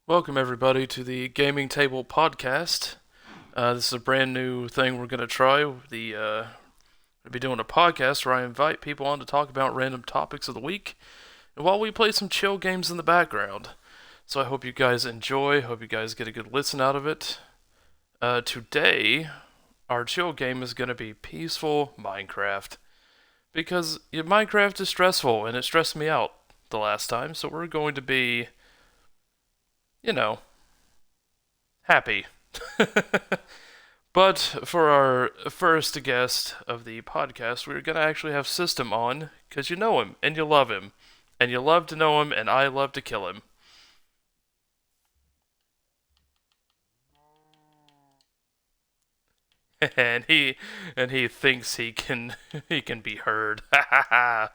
Welcome, everybody, to the Gaming Table Podcast. This is a brand new thing we're going to try. We'll be doing a podcast where I invite people on to talk about random topics of the week, and while we play some chill games in the background. So I hope you guys enjoy. Hope you guys get a good listen out of it. Today, our chill game is going to be peaceful Minecraft, because Minecraft is stressful, and it stressed me out the last time. So we're going to be, you know, happy. But for our first guest of the podcast, we're going to actually have System on, because you know him, and you love him. And you love to know him, and I love to kill him. and he thinks he can he can be heard. Ha ha ha.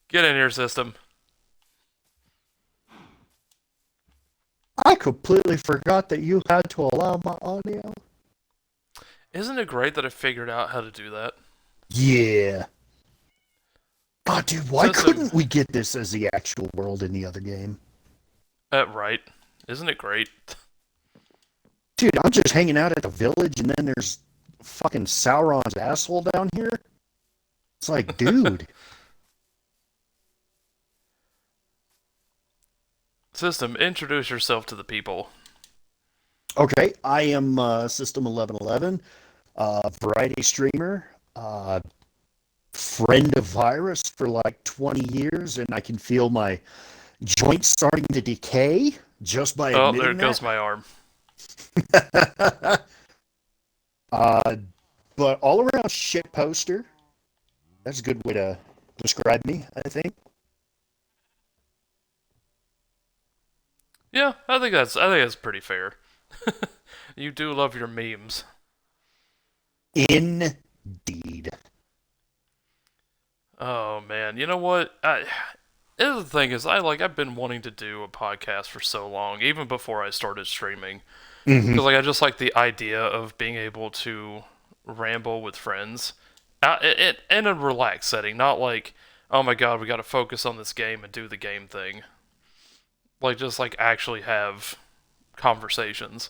Get in here, System. I completely forgot that you had to allow my audio. Isn't it great that I figured out how to do that? Yeah. God, dude, why System, couldn't we get this as the actual world in the other game? right. Isn't it great? Dude, I'm just hanging out at the village and then there's fucking Sauron's asshole down here. It's like, dude. System, introduce yourself to the people. Okay, I am System 1111, variety streamer, friend of Virus for like 20 years, and I can feel my joints starting to decay just by Oh, there admitting goes that. my arm. uh, but all around shit poster. That's a good way to describe me, I think. Yeah, I think that's pretty fair. You do love your memes. Indeed. Oh man, you know what? The thing is, I've been wanting to do a podcast for so long, even before I started streaming, Hmm. because I just like the idea of being able to ramble with friends, in a relaxed setting, not like, oh my god, we got to focus on this game and do the game thing. Like just like actually have conversations.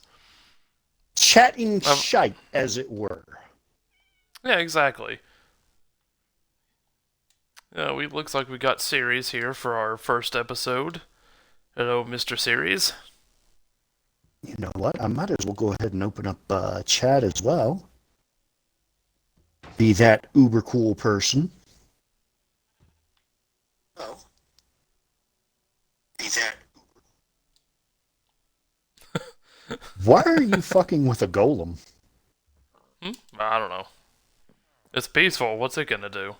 Chatting I've, shite, as it were. yeah, exactly. We looks like we got Series here for our first episode. Hello, Mr. Series. You know what? I might as well go ahead and open up chat as well. Be that uber cool person. Oh. Be that. Why are you fucking with a golem? I don't know. It's peaceful. What's it gonna do?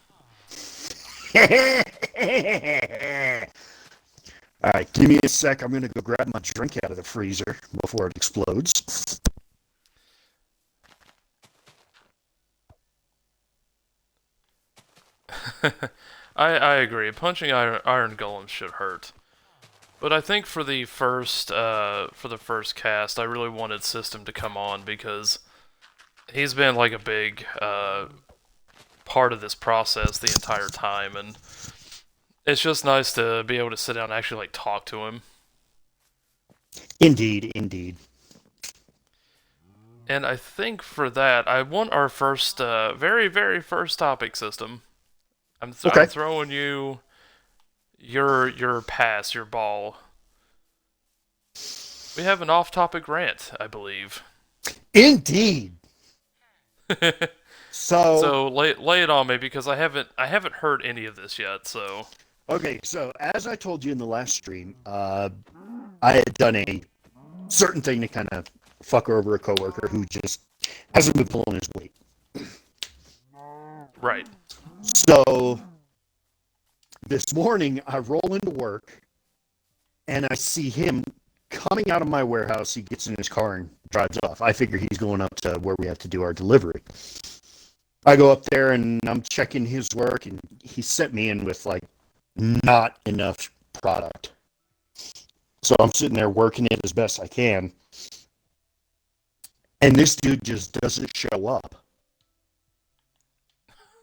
All right, give me a sec. I'm gonna go grab my drink out of the freezer before it explodes. I agree. Punching iron golems should hurt. But I think for the first cast, I really wanted System to come on because he's been like a big part of this process the entire time, and it's just nice to be able to sit down and actually like talk to him. Indeed, indeed. And I think for that, I want our first, very very first topic, System. I'm Okay. throwing you your pass, your ball. We have an off-topic rant, I believe. Indeed. So, So lay it on me because I haven't heard any of this yet. So okay, so as I told you in the last stream, I had done a certain thing to kind of fuck over a coworker who just hasn't been pulling his weight. right, So this morning, I roll into work and I see him coming out of my warehouse. He gets in his car and drives off. I figure he's going up to where we have to do our delivery. I go up there and I'm checking his work, and he sent me in with like not enough product. So I'm sitting there working it as best I can. And this dude just doesn't show up.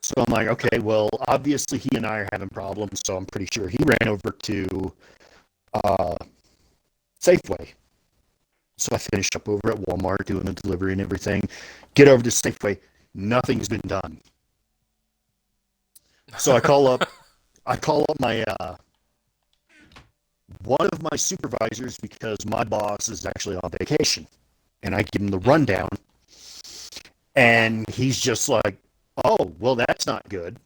So I'm like, okay, well, obviously he and I are having problems, so I'm pretty sure he ran over to uh, Safeway. So I finished up over at Walmart doing the delivery and everything. Get over to Safeway. Nothing's been done. So I call up my one of my supervisors because my boss is actually on vacation, and I give him the rundown, and he's just like, "Oh, well, that's not good.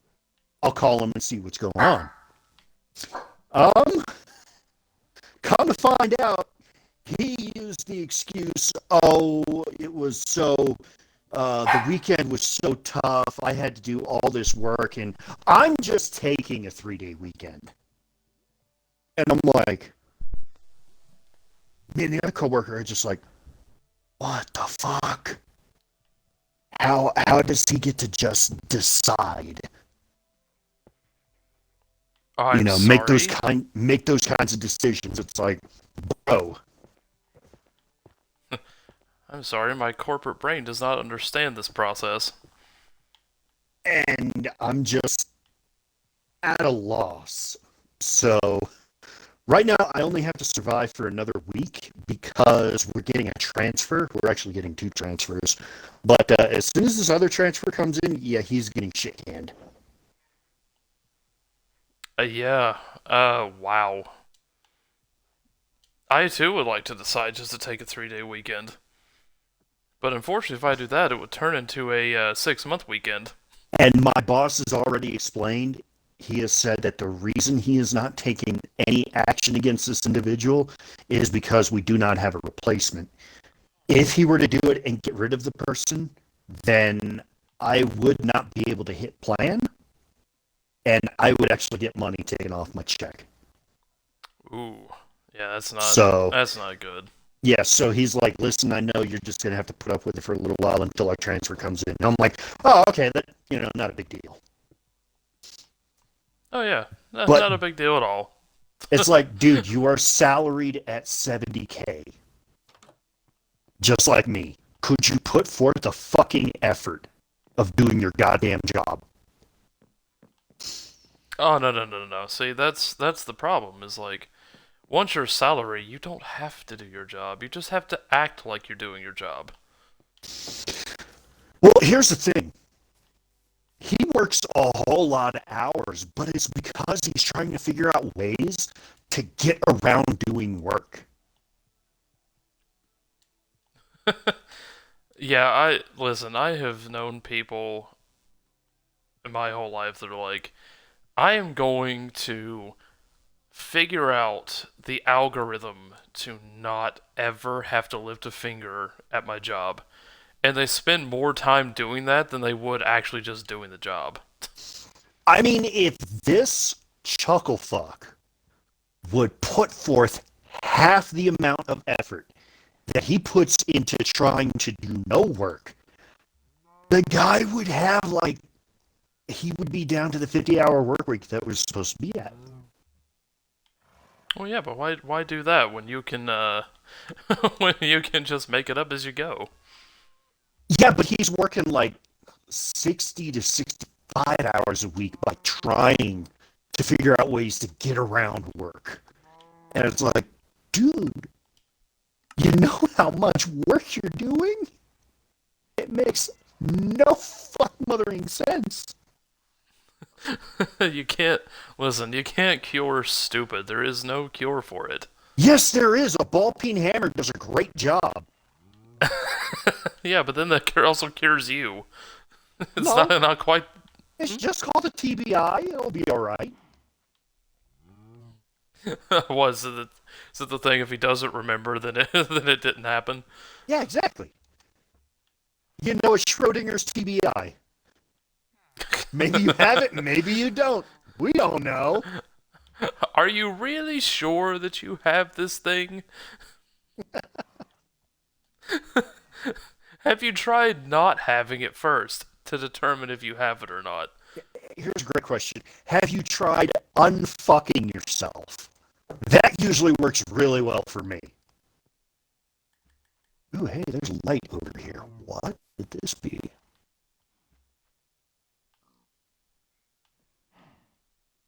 I'll call him and see what's going on." Um, Come to find out, he used the excuse, "Oh, it was the weekend was so tough. I had to do all this work, and I'm just taking a 3-day weekend." And I'm like, me and the other coworker are just like, "What the fuck? How does he get to just decide? You I'm know, sorry. make those kinds of decisions?" It's like, bro. I'm sorry, my corporate brain does not understand this process. And I'm just at a loss. So right now, I only have to survive for another week because we're getting a transfer. We're actually getting two transfers. But as soon as this other transfer comes in, yeah, he's getting shit canned. Yeah. Wow. I too would like to decide just to take a 3-day weekend. But unfortunately, if I do that, it would turn into a 6-month weekend. And my boss has already explained, he has said that the reason he is not taking any action against this individual is because we do not have a replacement. If he were to do it and get rid of the person, then I would not be able to hit plan, and I would actually get money taken off my check. Ooh. Yeah, So, that's not good. yeah, so he's like, "Listen, I know you're just going to have to put up with it for a little while until our transfer comes in." And I'm like, "Oh, okay, not a big deal." Oh yeah, But not a big deal at all. it's like, dude, you are salaried at 70K, just like me. Could you put forth the fucking effort of doing your goddamn job? Oh no. See, that's the problem. Is like once you're salary, you don't have to do your job. You just have to act like you're doing your job. Well, here's the thing. He works a whole lot of hours, but it's because he's trying to figure out ways to get around doing work. Yeah, I listen. I have known people in my whole life that are like, I am going to figure out the algorithm to not ever have to lift a finger at my job. And they spend more time doing that than they would actually just doing the job. I mean, if this chucklefuck would put forth half the amount of effort that he puts into trying to do no work, the guy would have like he would be down to the 50-hour work week that we're supposed to be at. Well, yeah, but why do that when you can when you can just make it up as you go? Yeah, but he's working like 60 to 65 hours a week by trying to figure out ways to get around work. And it's like, dude, you know how much work you're doing? It makes no fuck mothering sense. You can't listen. You can't cure stupid. There is no cure for it. Yes, there is. A ball peen hammer does a great job. Yeah, but then that also cures you. It's No, not quite. it's just called a TBI. It'll be all right. Was it the thing? If he doesn't remember, then then it didn't happen. Yeah, exactly. You know, it's Schrodinger's TBI. Maybe you have it, maybe you don't. We don't know. Are you really sure that you have this thing? Have you tried not having it first to determine if you have it or not? Here's a great question. Have you tried unfucking yourself? That usually works really well for me. Ooh, hey, there's a light over here. What could this be?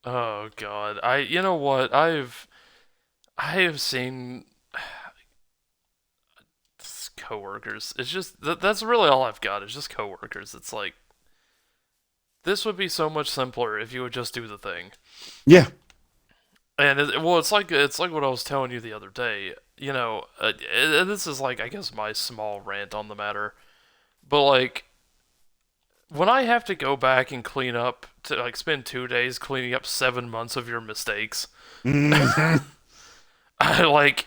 Oh God, you know what? I have seen coworkers. It's just that's really all I've got. Is just coworkers. It's like this would be so much simpler if you would just do the thing. Yeah. And it's like what I was telling you the other day. This is like I guess my small rant on the matter. But like when I have to go back and clean up to like spend 2 days cleaning up 7 months of your mistakes, Mhm. I like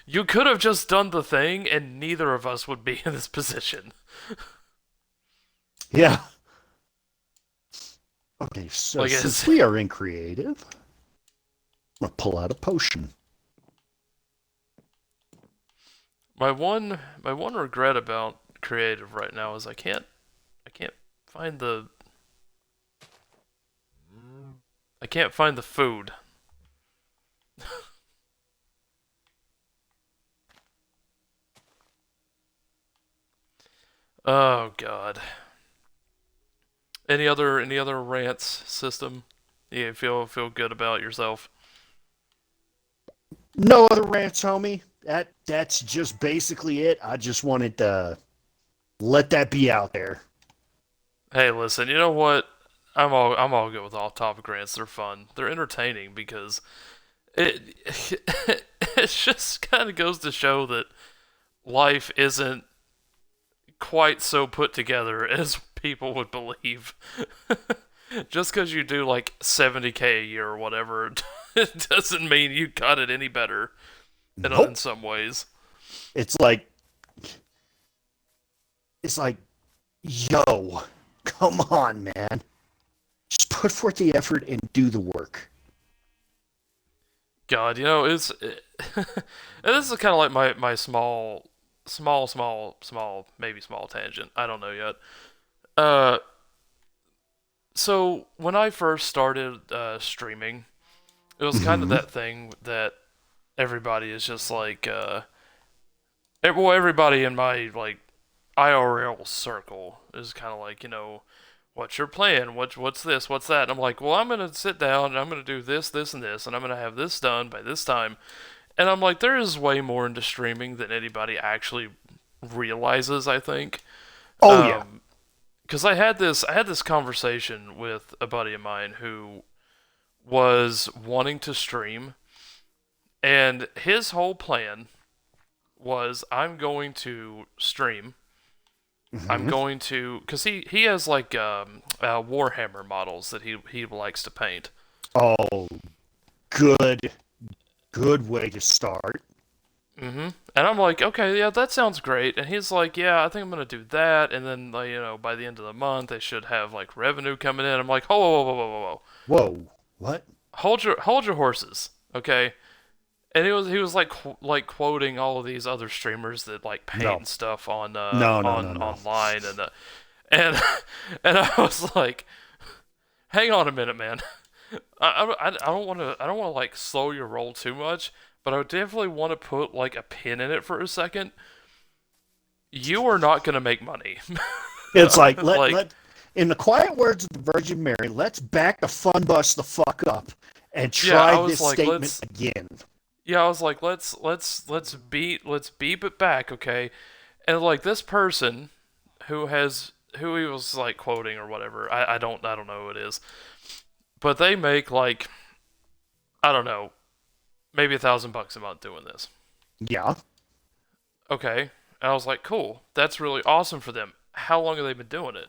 you could have just done the thing and neither of us would be in this position. Yeah. Okay, so Like since it's we are in creative, I'm gonna pull out a potion. my one regret about creative right now is I can't find the I can't find the food. Oh god. Any other rants system? You feel good about yourself? No other rants, homie. That's just basically it. I just wanted to let that be out there. Hey, listen, you know what? I'm all good with off-topic rants. They're fun. They're entertaining because it it just kind of goes to show that life isn't quite so put together as people would believe. Just because you do like 70K a year or whatever, it doesn't mean you got it any better in Nope. some ways. It's like it's like, yo, come on, man. Just put forth the effort and do the work. God, and this is kind of like my small, maybe small tangent. I don't know yet. Uh, so when I first started streaming, it was kind of Hmm. that thing that everybody is just like, well, everybody in my like IRL circle is kind of like, what's your plan? What's this? What's that? And I'm like, well, I'm gonna sit down and I'm gonna do this, this, and this, and I'm gonna have this done by this time. And I'm like, there is way more into streaming than anybody actually realizes. I think, Oh yeah. um, because I had this conversation with a buddy of mine who was wanting to stream, and his whole plan was I'm going to stream. I'm Hmm. going to because he has like Warhammer models that he likes to paint. Oh, good, good way to start. And I'm like, okay, yeah, that sounds great. And he's like, yeah, I think I'm gonna do that. And then, like, by the end of the month, they should have like revenue coming in. I'm like, whoa, whoa, whoa, whoa, whoa, whoa, Whoa, what? hold your horses, okay? And he was like quoting all of these other streamers that like paint No, and stuff on no, no, no, on no. online and and I was like, hang on a minute, man. I don't want to like slow your roll too much, but I would definitely want to put like a pin in it for a second. You are not gonna make money. It's like Like, in the quiet words of the Virgin Mary, let's back the fun bus the fuck up and yeah, try I was this like, statement again. let's beep it back, okay? And like this person who he was like quoting or whatever, I don't know who it is, but they make like I don't know, maybe $1,000 a month doing this. Yeah. Okay, and I was like, cool, that's really awesome for them. How long have they been doing it?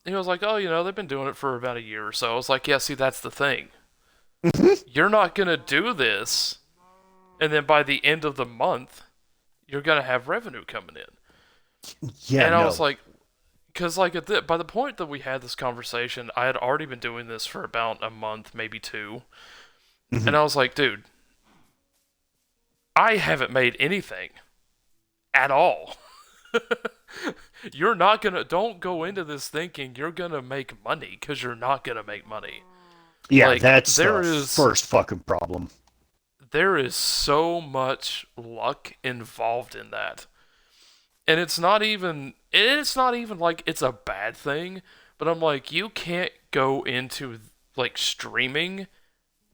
He was like, oh, they've been doing it for about a year or so. I was like, yeah, see, that's the thing. Hmm. You're not gonna do this, and then by the end of the month, you're gonna have revenue coming in. Yeah, And I was no. like, because like by the point that we had this conversation, I had already been doing this for about a month, maybe two, Hmm. and I was like, dude, I haven't made anything at all. You're not gonna don't go into this thinking you're gonna make money because you're not gonna make money. Yeah, Like that's the first fucking problem. there is so much luck involved in that. And it's not even like it's a bad thing, but I'm like you can't go into like streaming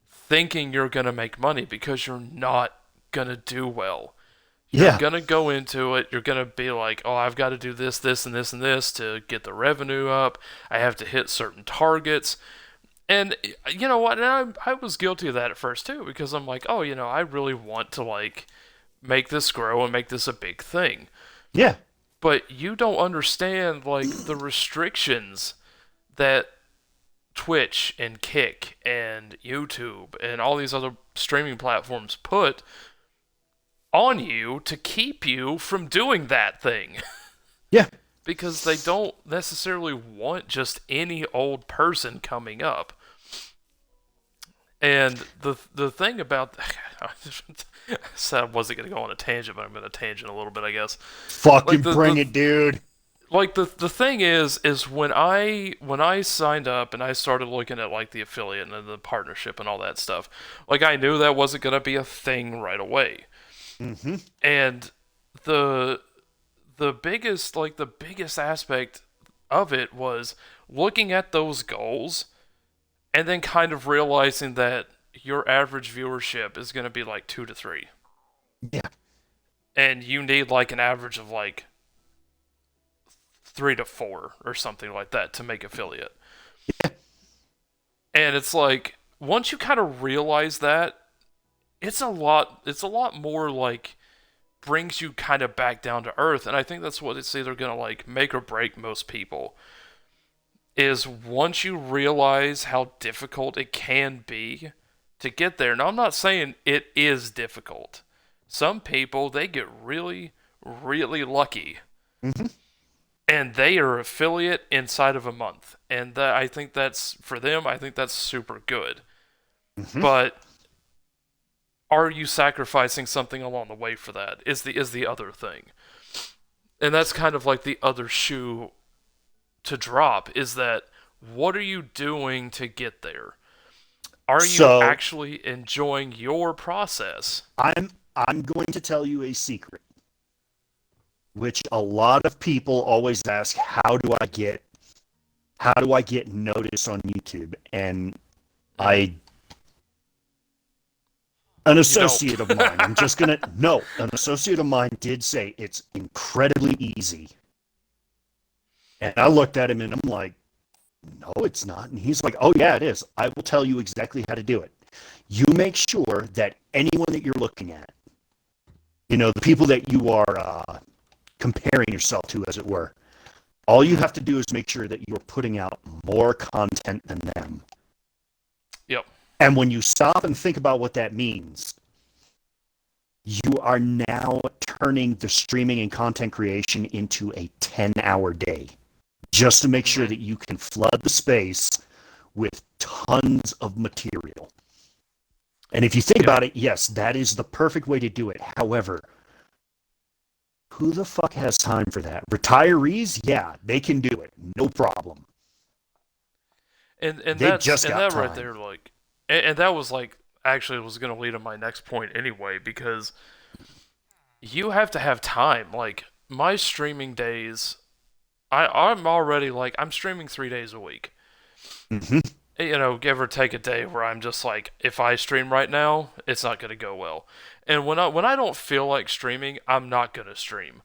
thinking you're going to make money because you're not going to do well. You're Yeah. gonna go into it, you're gonna be like, oh, I've got to do this, this, and this, and this to get the revenue up. I have to hit certain targets. And you know what? And I was guilty of that at first too, because I'm like, oh, I really want to like make this grow and make this a big thing. Yeah. But you don't understand like the restrictions that Twitch and Kick and YouTube and all these other streaming platforms put on you to keep you from doing that thing. Yeah. Because they don't necessarily want just any old person coming up. And the thing about I said I wasn't gonna go on a tangent, but I'm gonna tangent a little bit, I guess. Fucking Like bring it, dude. the thing is when I signed up and I started looking at like the affiliate and the partnership and all that stuff, like I knew that wasn't gonna be a thing right away. Mm-hmm. And the the biggest aspect of it was looking at those goals and then kind of realizing that your average viewership is going to be like 2 to 3 Yeah. and you need like an average of like 3 to 4 or something like that to make affiliate. And it's like once you kind of realize that, it's a lot more like brings you kind of back down to earth. And I think that's what it's either going to like make or break most people is once you realize how difficult it can be to get there. Now, I'm not saying it is difficult. Some people, they get really, really lucky. Mm-hmm. And they are affiliate inside of a month. And I think that's, for them, I think that's super good. Mm-hmm. But are you sacrificing something along the way for that? Is the other thing. And that's kind of like the other shoe to drop is that what are you doing to get there? Are you So actually enjoying your process? I'm going to tell you a secret, which a lot of people always ask, how do I get noticed on YouTube? And I an You don't. associate of mine, I'm just gonna no, an associate of mine did say it's incredibly easy. And I looked at him and I'm like, no, it's not. And he's like, oh, yeah, it is. I will tell you exactly how to do it. You make sure that anyone that you're looking at, the people that you are comparing yourself to, as it were, all you have to do is make sure that you're putting out more content than them. Yep. And when you stop and think about what that means, you are now turning the streaming and content creation into a 10-hour day. Just to make sure that you can flood the space with tons of material. And if you think about it, yes, that is the perfect way to do it. However, who the fuck has time for that? Retirees, yeah, they can do it. No problem. And They that's just and got that right time. there, like, and that was like actually was going to lead to my next point anyway, because you have to have time. Like my streaming days, I'm already like I'm streaming 3 days a week. Mm-hmm. Give or take a day where I'm just like, if I stream right now, it's not going to go well. And when I don't feel like streaming, I'm not going to stream.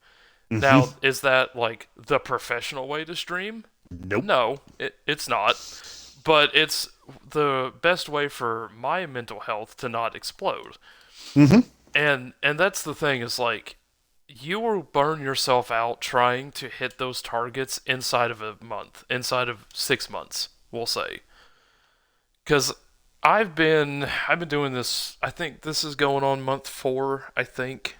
Mm-hmm. Now, is that like the professional way to stream? Nope. No, it's not. But it's the best way for my mental health to not explode. Mm-hmm. And that's the thing is like you will burn yourself out trying to hit those targets inside of a month, inside of 6 months, we'll say. Because I've been doing this. I think this is going on month 4. I think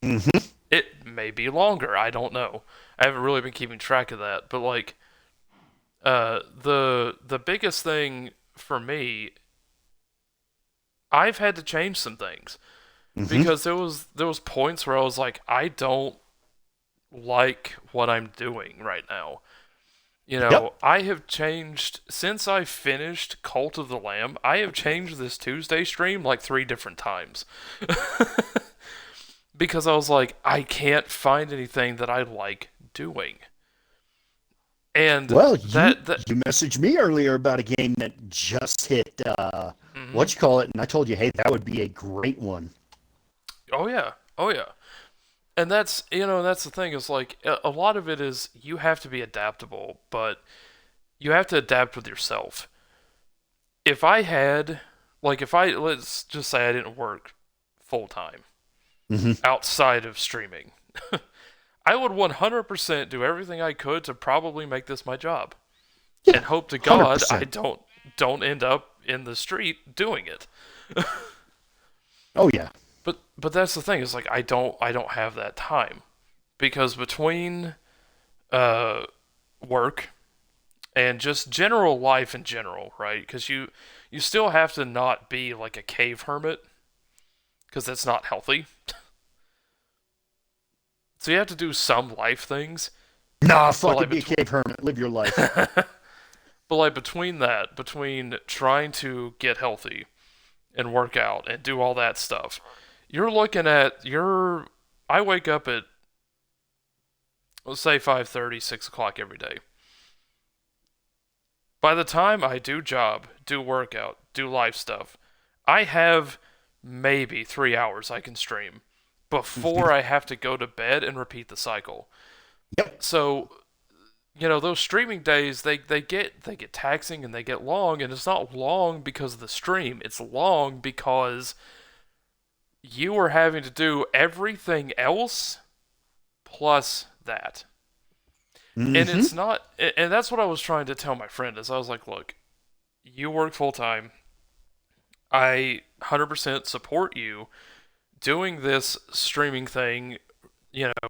Mm-hmm. it may be longer. I don't know. I haven't really been keeping track of that. But like, the biggest thing for me, I've had to change some things Mm-hmm. because there was points where I was like, I don't like what I'm doing right now. Yep. I have changed since I finished Cult of the Lamb. I have changed this Tuesday stream like 3 different times because I was like, I can't find anything that I like doing, and Well, that. you messaged me earlier about a game that just hit Mhm. what you call it, and I told you, hey, that would be a great one. Oh yeah, oh yeah. And that's the thing is like a lot of it is you have to be adaptable, but you have to adapt with yourself. If I had, like, if I, let's just say I didn't work full time Hmm. outside of streaming, I would 100% do everything I could to probably make this my job Yeah, and hope to God I 100%. don't end up in the street doing it. Oh yeah. But that's the thing is like I don't have that time because between uh work and just general life in general, right? Because you still have to not be like a cave hermit because that's not healthy. So you have to do some life things, Nah, but fuck like it, be a cave hermit. Live your life. but like between trying to get healthy and work out and do all that stuff, you're looking at your. I wake up at let's say 5:30, 6 o'clock every day. By the time I do job, do workout, do life stuff, I have maybe 3 hours I can stream before I have to go to bed and repeat the cycle. Yep. So those streaming days they get taxing and they get long, and it's not long because of the stream. It's long because you are having to do everything else plus that. And Hmm. it's not and that's what I was trying to tell my friend is I was like, look, you work full time. I 100% support you doing this streaming thing, you know,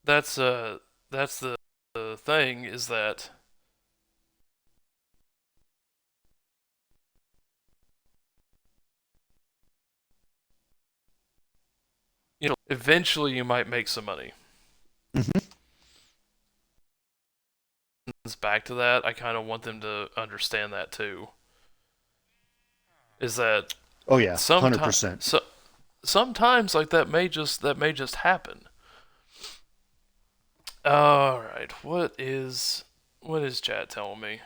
that's that's the thing is that eventually you might make some money. Hmm. It's back to that. I kind of want them to understand that too. Is that Oh yeah, sometimes 100%. sometimes like that may just happen. All right, what is chat telling me?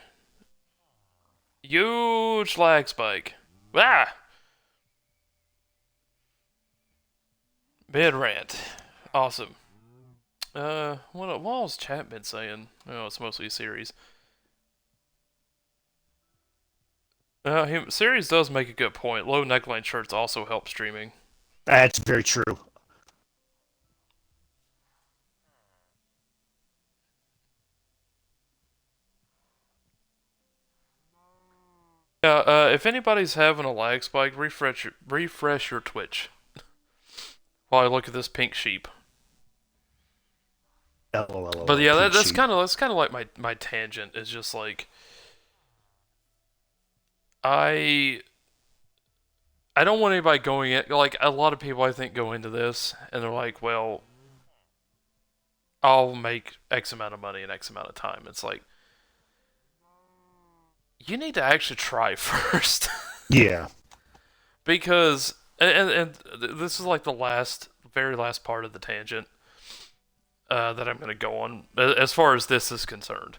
Huge lag spike. Ah, mid rant. Awesome. What else chat been saying? Oh, it's mostly a series. Series does make a good point. Low neckline shirts also help streaming. That's very true. Yeah, if anybody's having a lag spike, refresh your Twitch while I look at this pink sheep. But LOL, yeah, pink that's sheep. kind of that's kind of like my tangent is just like I I don't want anybody going in like a lot of people I think go into this and they're like, well, I'll make X amount of money in X amount of time. It's like you need to actually try first Yeah. because and this is like the very last part of the tangent that I'm going to go on as far as this is concerned.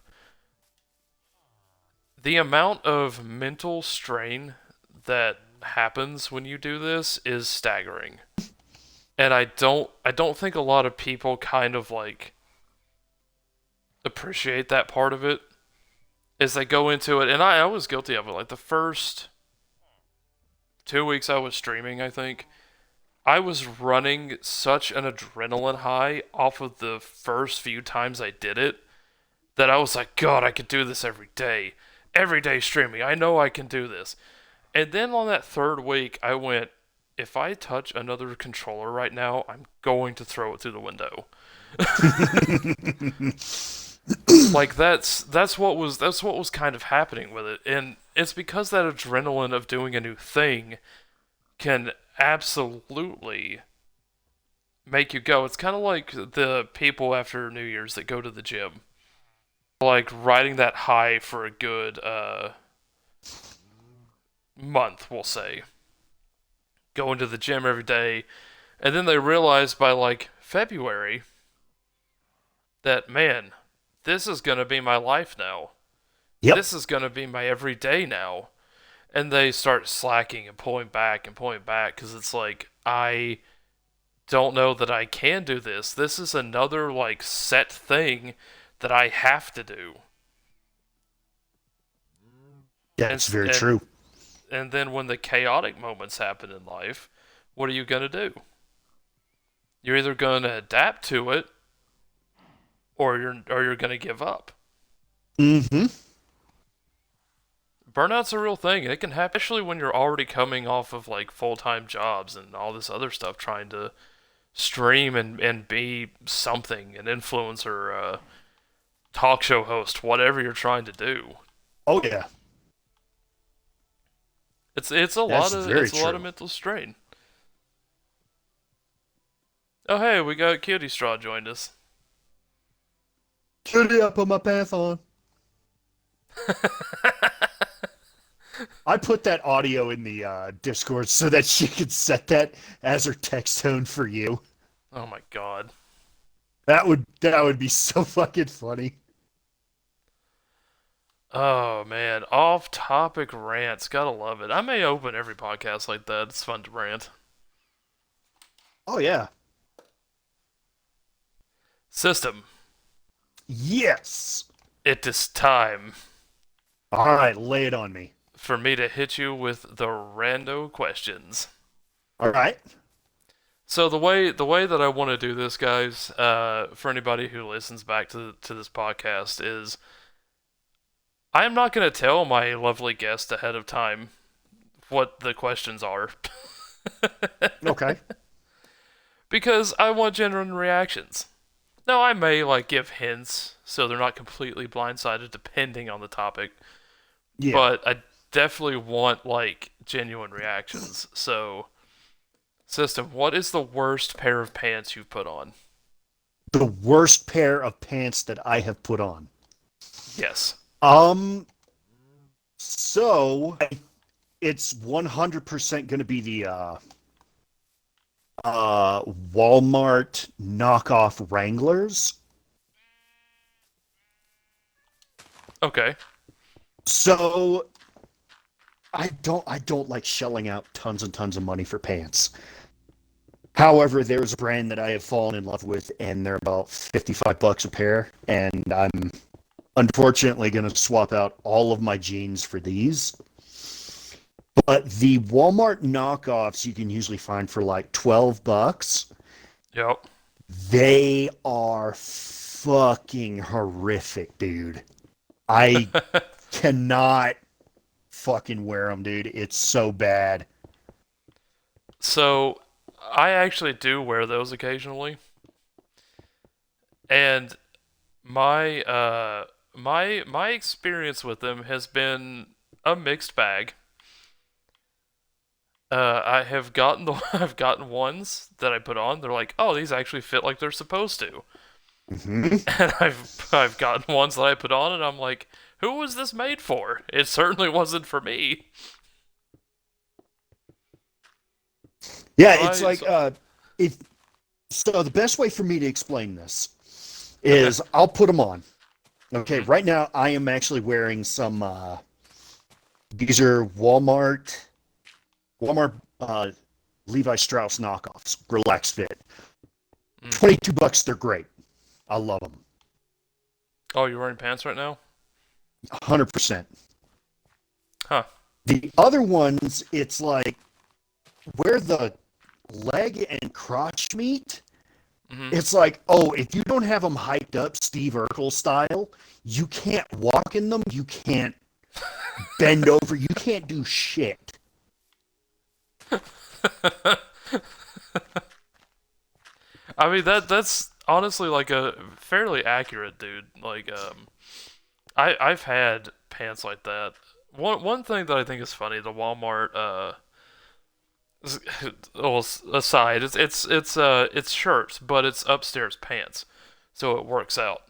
The amount of mental strain that happens when you do this is staggering. And I don't think a lot of people kind of like appreciate that part of it as they go into it. And I was guilty of it. Like the first 2 weeks I was streaming, I think I was running such an adrenaline high off of the first few times I did it that I was like, God, I could do this every day. Every day streaming. I know I can do this. And then on that third week, I went, if I touch another controller right now, I'm going to throw it through the window. Like that's what was kind of happening with it. And it's because that adrenaline of doing a new thing can absolutely make you go. It's kind of like the people after New Year's that go to the gym, like riding that high for a good month, we'll say, going to the gym every day, and then they realize by like February that, man, this is gonna be my life now. Yep. This is gonna be my everyday now, and they start slacking and pulling back because it's like, I don't know that I can do this. This is another like set thing that I have to do. That's And very and true. and then when the chaotic moments happen in life, what are you going to do? You're either going to adapt to it or you're going to give up. Mm-hmm. Burnout's a real thing, and it can happen, especially when you're already coming off of like full-time jobs and all this other stuff, trying to stream and be something, an influencer, talk show host, whatever you're trying to do. Oh yeah, It's a lot that's of very it's a lot of true. mental strain. Oh hey, we got Cutie Straw joined us. Today I put my pants on. I put that audio in the Discord so that she could set that as her text tone for you. Oh my god. That would be so fucking funny. Oh man, off-topic rants. Gotta love it. I may open every podcast like that. It's fun to rant. Oh yeah. System. Yes. It is time All right, lay it on me. for me to hit you with the rando questions. All right. So the way that I want to do this, guys, for anybody who listens back to this podcast, is I am not going to tell my lovely guest ahead of time what the questions are Okay. because I want genuine reactions. Now I may like give hints so they're not completely blindsided depending on the topic, Yeah. but I definitely want like genuine reactions. So, system, what is the worst pair of pants you've put on? The worst pair of pants that I have put on. Yes. Um. So it's 100% going to be the Walmart knockoff Wranglers. Okay. So I don't like shelling out tons and tons of money for pants. However, there's a brand that I have fallen in love with, and they're about $55 a pair, and I'm unfortunately going to swap out all of my jeans for these. But the Walmart knockoffs you can usually find for like $12. Yep. They are fucking horrific, dude. I cannot fucking wear them, dude. It's so bad. So, I actually do wear those occasionally, and my experience with them has been a mixed bag. I have gotten the I've gotten ones that I put on. They're like, oh, these actually fit like they're supposed to. Hmm. And I've gotten ones that I put on, and I'm like, who was this made for? It certainly wasn't for me. Yeah, So it's I like so, if so. The best way for me to explain this is I'll put them on. Okay, mhm. right now I am actually wearing some. These are Walmart Levi Strauss knockoffs, Relax Fit. Mm. 22 bucks. They're great. I love them. Oh, you're wearing pants right now? 100%. Huh. The other ones, it's like where the leg and crotch meet. Hmm. It's like, oh, if you don't have them hyped up Steve Urkel style, you can't walk in them. You can't bend over. You can't do shit. I mean that's honestly like a fairly accurate, dude. Like I've had pants like that. One thing that I think is funny, the Walmart Well, aside, it's shirts, but it's upstairs pants, so it works out.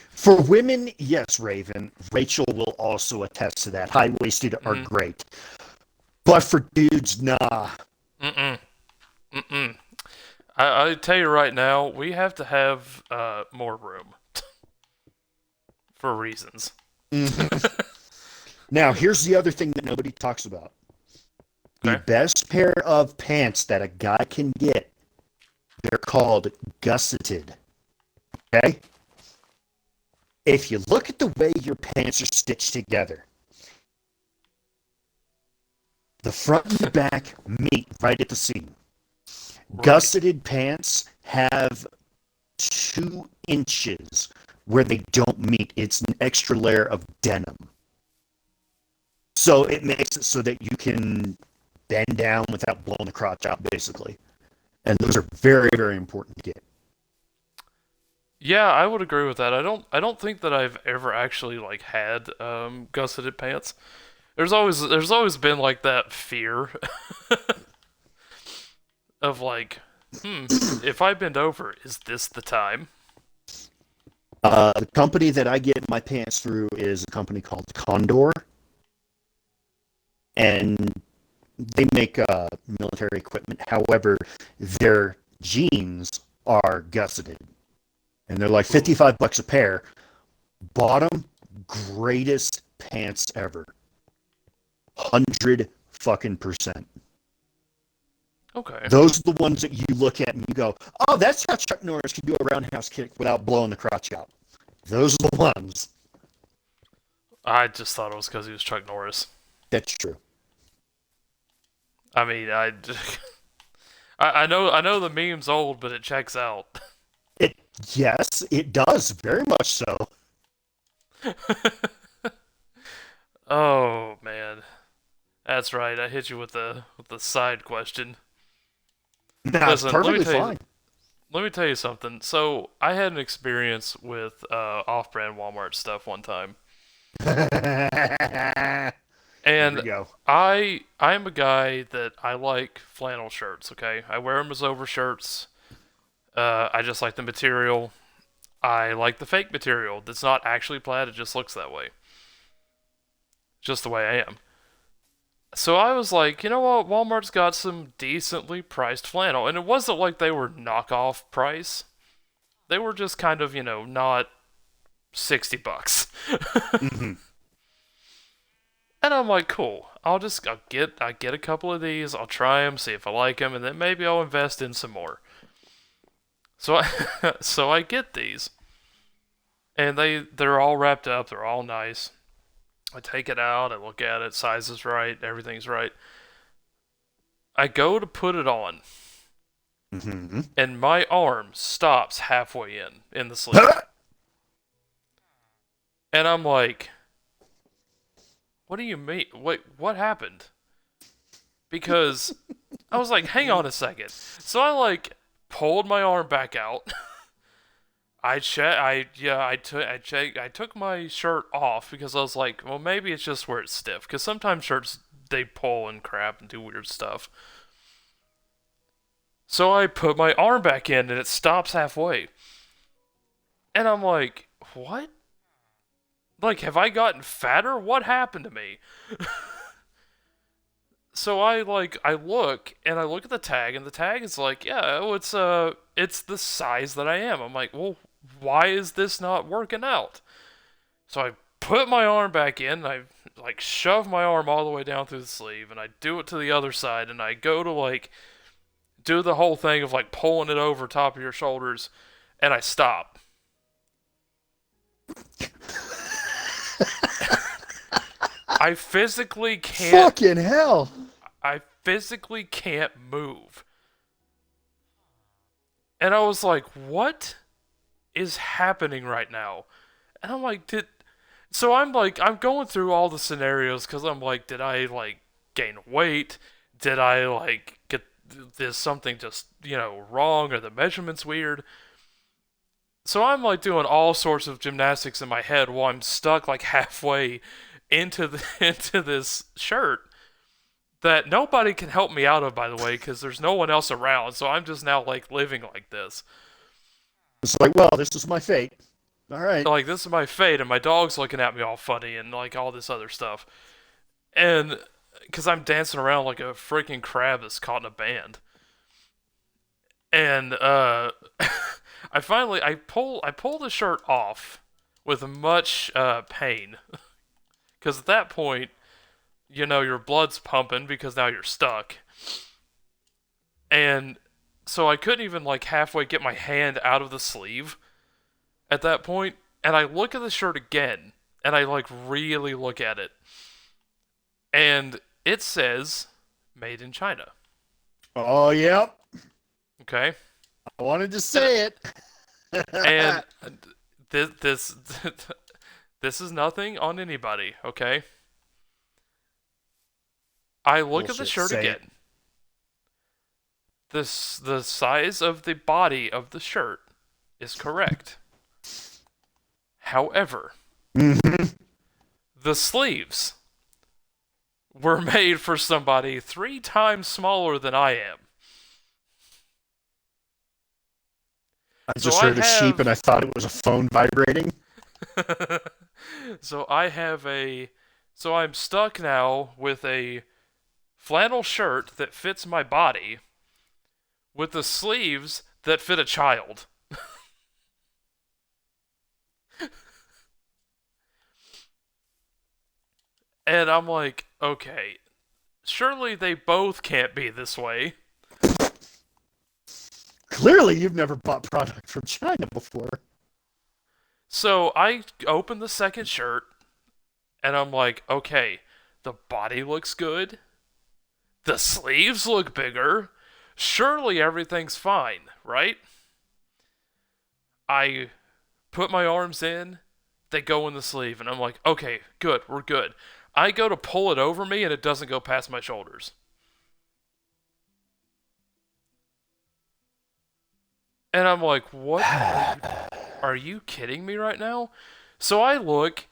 For women, yes, Raven. Rachel will also attest to that. High waisted are Mm. great. But for dudes, nah. Mm. Mm. I tell you right now, we have to have more room for reasons. Mhm. Now, here's the other thing that nobody talks about. The Okay. best pair of pants that a guy can get, they're called gusseted. Okay? If you look at the way your pants are stitched together, the front and the back meet right at the seam. Right. Gusseted pants have 2 inches where they don't meet. It's an extra layer of denim. So it makes it so that you can bend down without blowing the crotch out, basically. And those are very, very important to get. Yeah, I would agree with that. I don't think that I've ever actually like had gusseted pants. There's always been like that fear of like, if I bend over, is this the time? The company that I get my pants through is a company called Condor, and they make military equipment. However, their jeans are gusseted, and they're like Ooh. 55 bucks a pair. Bottom, greatest pants ever. 100 fucking percent. Okay. Those are the ones that you look at and you go, oh, that's how Chuck Norris can do a roundhouse kick without blowing the crotch out. Those are the ones. I just thought it was because he was Chuck Norris. That's true. I mean, I know the meme's old, but it checks out. It Yes, it does very much so. Oh man, that's right. I hit you with the side question. Nah, it's Listen, perfectly fine. let me tell you something. So I had an experience with off-brand Walmart stuff one time, Here we and go. I'm a guy that I like flannel shirts. Okay, I wear them as overshirts. I just like the material. I like the fake material that's not actually plaid. It just looks that way. Just the way I am. So I was like, you know what? Walmart's got some decently priced flannel, and it wasn't like they were knockoff price. They were just kind of, not $60. Mm-hmm. And I'm like, cool. I'll get a couple of these. I'll try them, see if I like them, and then maybe I'll invest in some more. So so I get these, and they're all wrapped up. They're all nice. I take it out. I look at it. Size is right. Everything's right. I go to put it on, Mm-hmm. and my arm stops halfway in the sleeve, and I'm like, what do you mean? Wait, what happened? Because I was like, hang on a second. So I like pulled my arm back out. I took my shirt off because I was like, well, maybe it's just where it's stiff. Because sometimes shirts they pull and crap and do weird stuff. So I put my arm back in and it stops halfway, and I'm like, what? Like, have I gotten fatter? What happened to me? So I look and I look at the tag, and the tag is like, yeah, oh, it's the size that I am. I'm like, well, why is this not working out? So I put my arm back in, and I like shove my arm all the way down through the sleeve, and I do it to the other side, and I go to like do the whole thing of like pulling it over top of your shoulders, and I stop. I physically can't Fucking hell. I physically can't move. And I was like, what is happening right now? And I'm like, I'm going through all the scenarios because I'm like, did I like gain weight? Did I like get this something just, wrong, or the measurements weird? So I'm like doing all sorts of gymnastics in my head while I'm stuck like halfway into the into this shirt. that nobody can help me out of, by the way, because there's no one else around. So I'm just now like living like this. It's like, well, this is my fate. All right. Like this is my fate, and my dog's looking at me all funny and like all this other stuff. And because I'm dancing around like a freaking crab that's caught in a band. And I pull the shirt off with much pain because at that point, you know, your blood's pumping because now you're stuck. And so I couldn't even like halfway get my hand out of the sleeve at that point. And I look at the shirt again, and I like really look at it, and it says "Made in China." Oh, yep. Okay, I wanted to say it. and this this is nothing on anybody. Okay, I look at the Bullshit. shirt Say again. it. The size of the body of the shirt is correct. However, Mm-hmm. the sleeves were made for somebody 3 times smaller than I am. I So just I heard a sheep and I have thought it was a phone vibrating. so I have a so I'm stuck now with a flannel shirt that fits my body with the sleeves that fit a child. And I'm like, okay, surely they both can't be this way. Clearly, you've never bought product from China before. So I open the second shirt and I'm like, okay, the body looks good. The sleeves look bigger. Surely everything's fine, right? I put my arms in, they go in the sleeve, and I'm like, okay, good, we're good. I go to pull it over me and it doesn't go past my shoulders. And I'm like, what? Are you kidding me right now? So I look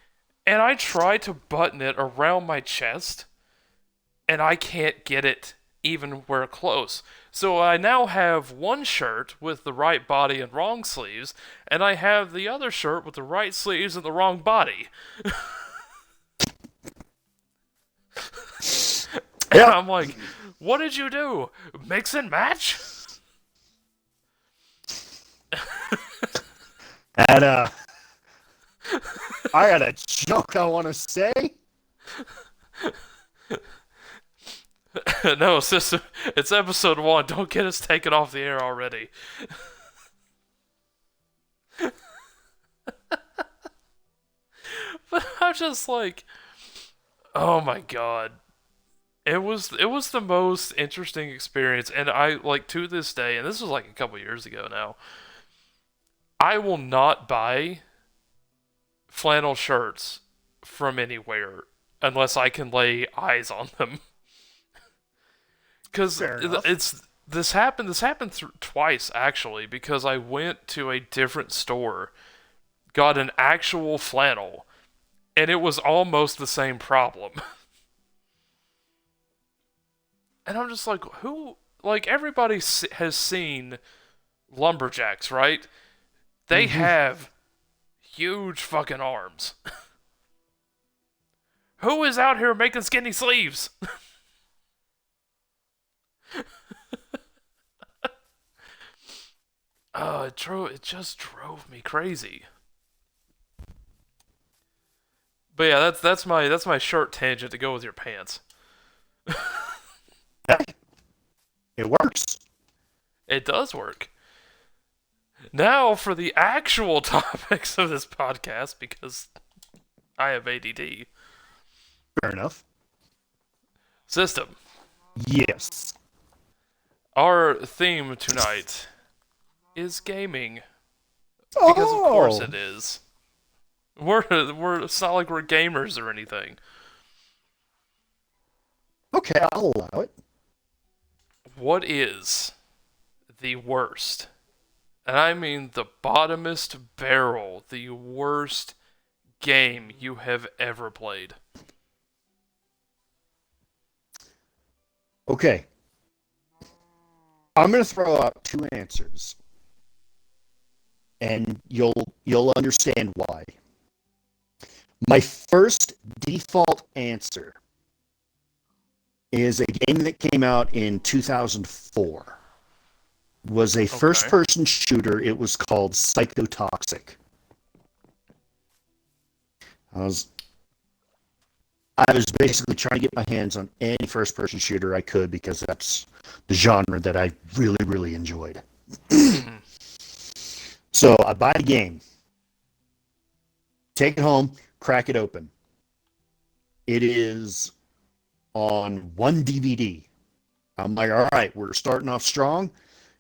and I try to button it around my chest and I can't get it even where close. So I now have one shirt with the right body and wrong sleeves, and I have the other shirt with the right sleeves and the wrong body. And Yep. I'm like, what did you do? Mix and match? And I got a joke I want to say. No, sister, it's episode 1. Don't get us taken off the air already. But I'm just like, oh my god. It was the most interesting experience, and I like to this day, and this was like a couple years ago now. I will not buy flannel shirts from anywhere unless I can lay eyes on them. Because Fair enough. it's this happened twice actually, because I went to a different store, got an actual flannel, and it was almost the same problem. And I'm just like, who? Like everybody has seen lumberjacks, right? They Mm-hmm. have huge fucking arms. Who is out here making skinny sleeves? It just drove me crazy. But yeah, that's my short tangent to go with your pants. Hey, it works. It does work. Now for the actual topics of this podcast, because I have ADD. Fair enough. System. Yes. Our theme tonight is gaming. Because of course it is. It's not like we're gamers or anything. Okay, I'll allow it. What is the worst, and I mean the bottomest barrel, the worst game you have ever played? Okay, I'm going to throw out two answers, and you'll understand why. My first default answer is a game that came out in 2004. Was a Okay. first-person shooter. It was called Psychotoxic. I was I was basically trying to get my hands on any first-person shooter I could because that's the genre that I really, really enjoyed. Hmm. So I buy the game, take it home, crack it open. It is on one DVD. I'm like, all right, we're starting off strong.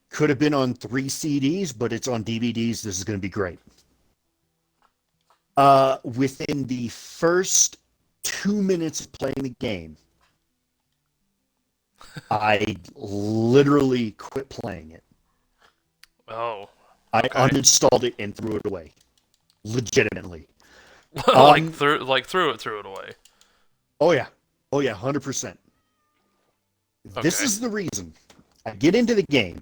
Could have been on 3 CDs, but it's on DVDs. This is going to be great. Within the first 2 minutes of playing the game, I literally quit playing it. Oh, I okay. uninstalled it and threw it away. Legitimately. like Um. threw it away. Oh yeah. Oh yeah. 100%. This Okay. is the reason. I get into the game,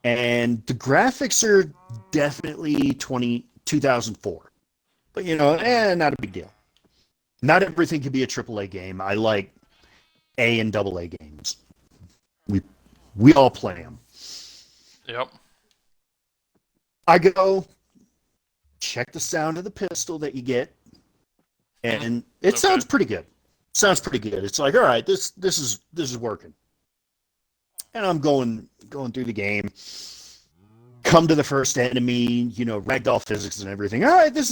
and the graphics are definitely 2004. But Hmm. not a big deal. Not everything can be a AAA game. I like A and AA games. We we all play them. Yep. I go check the sound of the pistol that you get, and it Okay. sounds pretty good. Sounds pretty good. It's like, all right, this is working. And I'm going through the game. Come to the first enemy, ragdoll physics and everything. All right, this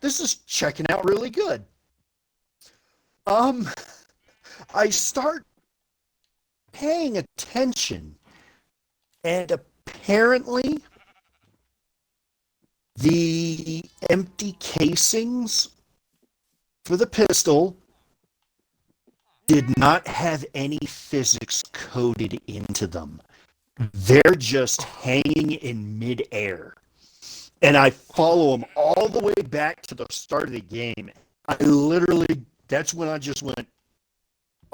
is checking out really good. Um, I start paying attention, and apparently the empty casings for the pistol did not have any physics coded into them. They're just hanging in midair. And I follow them all the way back to the start of the game. I literally, that's when I just went,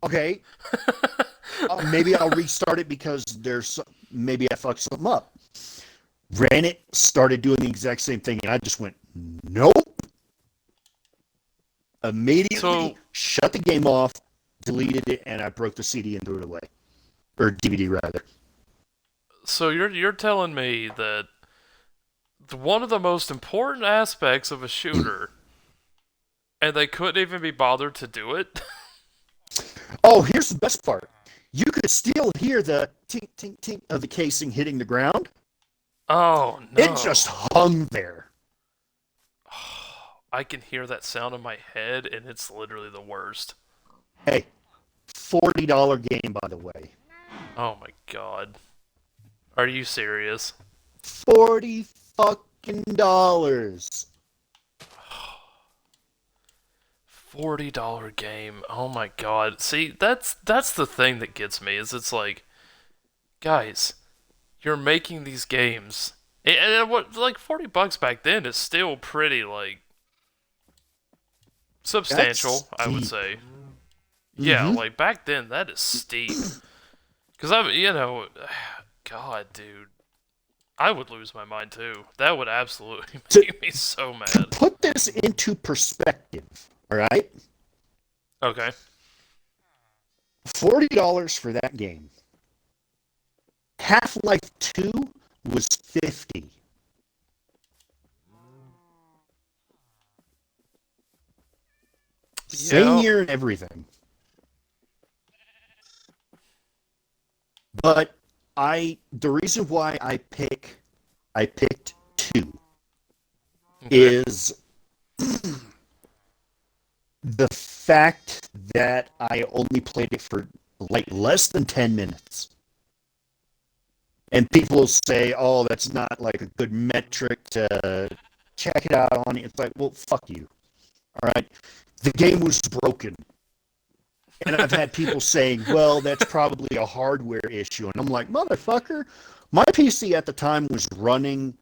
okay, maybe I'll restart it because maybe I fucked something up. Ran it, started doing the exact same thing, and I just went, nope. Immediately So shut the game off, deleted it, and I broke the CD and threw it away. Or DVD, rather. so you're telling me that one of the most important aspects of a shooter, and they couldn't even be bothered to do it? Oh, here's the best part. You could still hear the tink, tink, tink of the casing hitting the ground. Oh It just no. hung there. I can hear that sound in my head, and it's literally the worst. Hey, $40 game, by the way. Oh my god. Are you serious? 40 fucking dollars. $40 game. Oh my god. See, that's the thing that gets me is it's like, guys, you're making these games. And what like $40 back then is still pretty like That's substantial, I would steep. say. Yeah, Mm-hmm. like back then that is steep. Cuz I god, dude, I would lose my mind too. That would absolutely To, make me so to mad. put this into perspective, all right? Okay. $40 for that game. Half-Life 2 was 50. Same Yeah. year and everything. But the reason why I picked 2 Okay. is the fact that I only played it for like less than 10 minutes. And people say, oh, that's not like a good metric to check it out on. It's like, well, fuck you. All right. The game was broken. And I've had people saying, well, that's probably a hardware issue. And I'm like, motherfucker, my PC at the time was running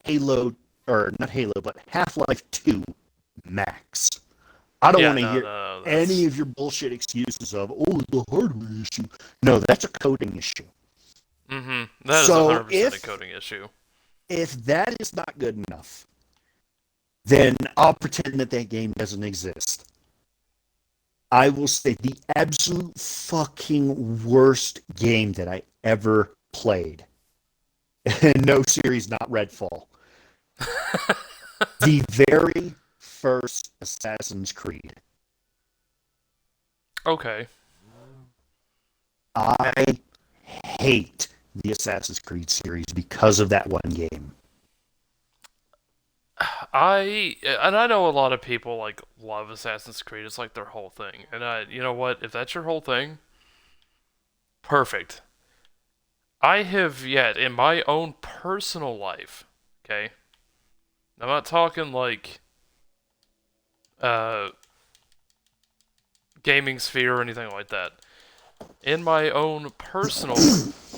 Halo, or not Halo, but Half Life 2 Max. I don't Yeah, want to no, hear no, any that's of your bullshit excuses of, oh, the hardware issue. No, that's a coding issue. that is So 100% a coding issue. if that is not good enough, then I'll pretend that that game doesn't exist. I will say the absolute fucking worst game that I ever played. And no series, not Redfall. The very first Assassin's Creed. Okay. I hate the Assassin's Creed series because of that one game. I know a lot of people like love Assassin's Creed. It's like their whole thing. And you know what? If that's your whole thing, perfect. I have yet in my own personal life, okay? I'm not talking like uh gaming sphere or anything like that. In my own personal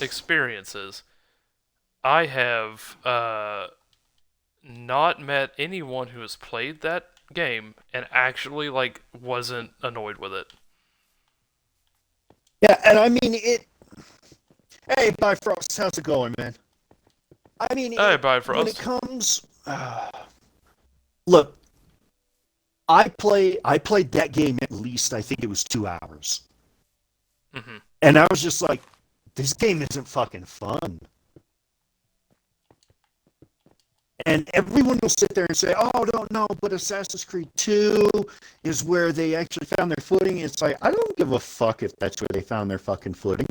experiences, I have not met anyone who has played that game and actually like wasn't annoyed with it. Yeah, and I mean it. Hey, Bifrost, how's it going, man? I mean Hey, it. bye for When it us. comes, look, I played that game at least. I think it was 2 hours, Hmm. and I was just like, this game isn't fucking fun. And everyone will sit there and say, oh, don't know, but Assassin's Creed 2 is where they actually found their footing. It's like, I don't give a fuck if that's where they found their fucking footing.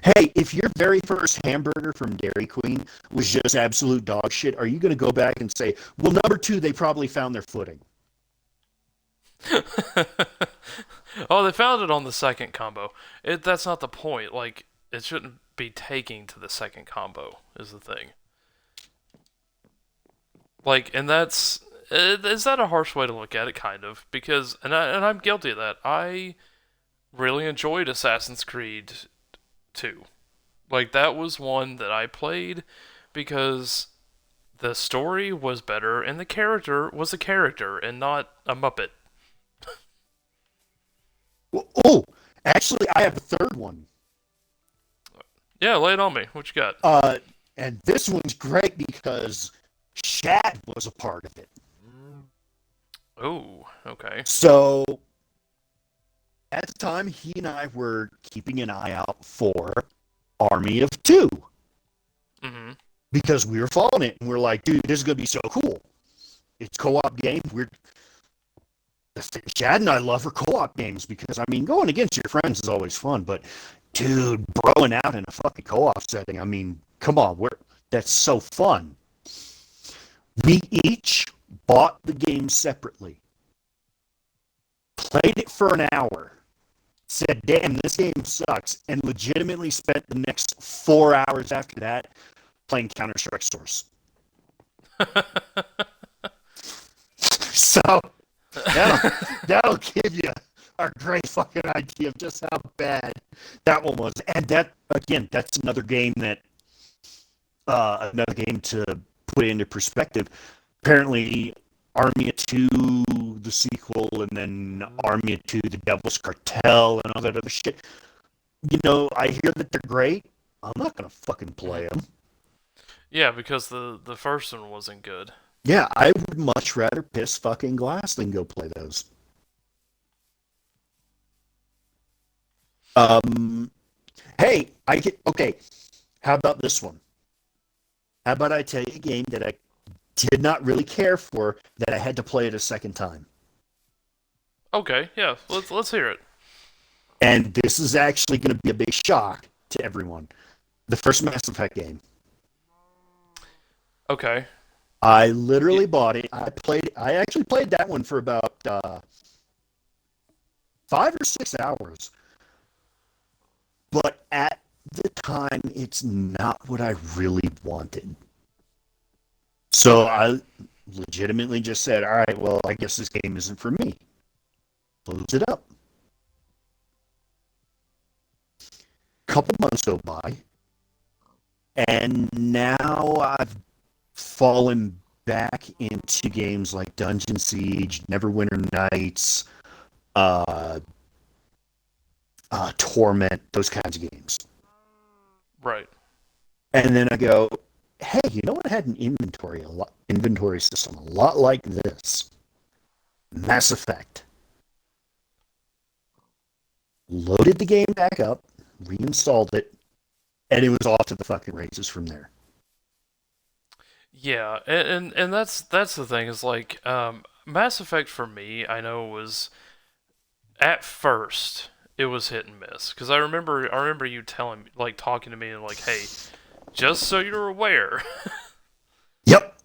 Hey, if your very first hamburger from Dairy Queen was just absolute dog shit, are you going to go back and say, well, number two, they probably found their footing? Oh, they found it on the second combo. That's not the point. Like, it shouldn't be taking to the second combo, is the thing. Like, and that's. Is that a harsh way to look at it? Kind of. Because, I'm guilty of that. I really enjoyed Assassin's Creed 2. Like, that was one that I played because the story was better and the character was a character and not a Muppet. Oh, actually, I have a third one. Yeah, lay it on me. What you got? Uh, and this one's great because Shad was a part of it. Oh, okay. So at the time, he and I were keeping an eye out for Army of Two Mm-hmm. because we were following it and we're like, dude, this is gonna be so cool. It's co-op game. Chad and I love our co-op games because I mean, going against your friends is always fun, but dude, broing out in a fucking co-op setting, I mean, come on, that's so fun. We each bought the game separately, played it for an hour, said, damn, this game sucks, and legitimately spent the next 4 hours after that playing Counter-Strike Source. So that'll give you a great fucking idea of just how bad that one was. And that again, that's another game to put into perspective. Apparently, Army of Two, the sequel, and then Army of Two, the Devil's Cartel, and all that other shit. You know, I hear that they're great. I'm not gonna fucking play them. Yeah, because the first one wasn't good. Yeah, I would much rather piss fucking glass than go play those. Um, hey, I get okay. How about this one? How about I tell you a game that I did not really care for that I had to play it a second time? Okay, yeah, let's hear it. And this is actually going to be a big shock to everyone. The first Mass Effect game. Okay. I Y- literally bought it. I actually played that one for about 5 or 6 hours. But at the time, it's not what I really wanted. So okay. I legitimately just said, all right, well, I guess this game isn't for me. Close it up. Couple months go by, and now I've fallen back into games like Dungeon Siege, Neverwinter Nights, uh, Torment, those kinds of games. Right. And then I go, hey, you know what had an inventory system a lot like this? Mass Effect. Loaded the game back up, reinstalled it, and it was off to the fucking races from there. Yeah, and that's the thing is like Mass Effect for me, I know was at first it was hit and miss because I remember you telling like talking to me and like, hey, just so you're aware. Yep.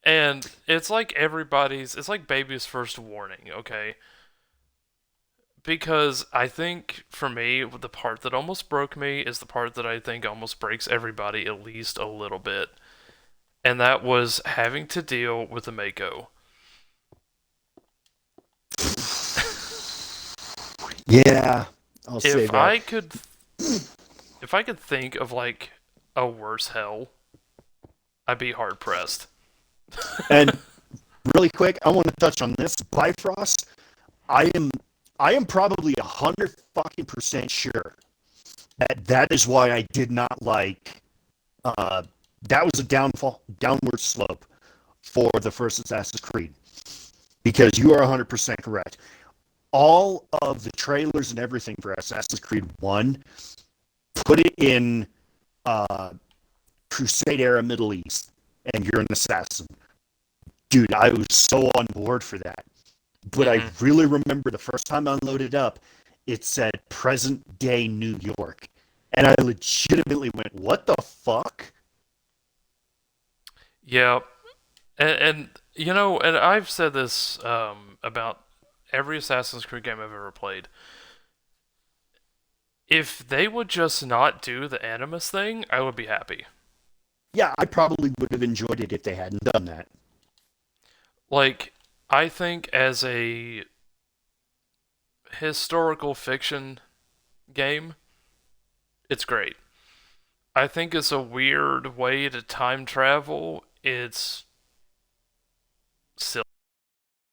And it's like it's like baby's first warning, okay? Because I think for me, the part that almost broke me is the part that I think almost breaks everybody at least a little bit. And that was having to deal with the Mako. Yeah, I'll say If that. I could if I could think of like a worse hell, I'd be hard pressed. And really quick, I want to touch on this. Bifrost, I am I am probably 100 fucking % sure that that is why I did not like uh that was a downward slope for the first Assassin's Creed, because you are 100% correct. All of the trailers and everything for Assassin's Creed 1 put it in uh, Crusade era Middle East, and you're an assassin. Dude, I was so on board for that. But I Hmm. really remember the first time I loaded up, it said present day New York. And I legitimately went, what the fuck? Yeah, and you know, and I've said this about every Assassin's Creed game I've ever played. If they would just not do the Animus thing, I would be happy. Yeah, I probably would have enjoyed it if they hadn't done that. Like, I think as a historical fiction game, it's great. I think it's a weird way to time travel. It's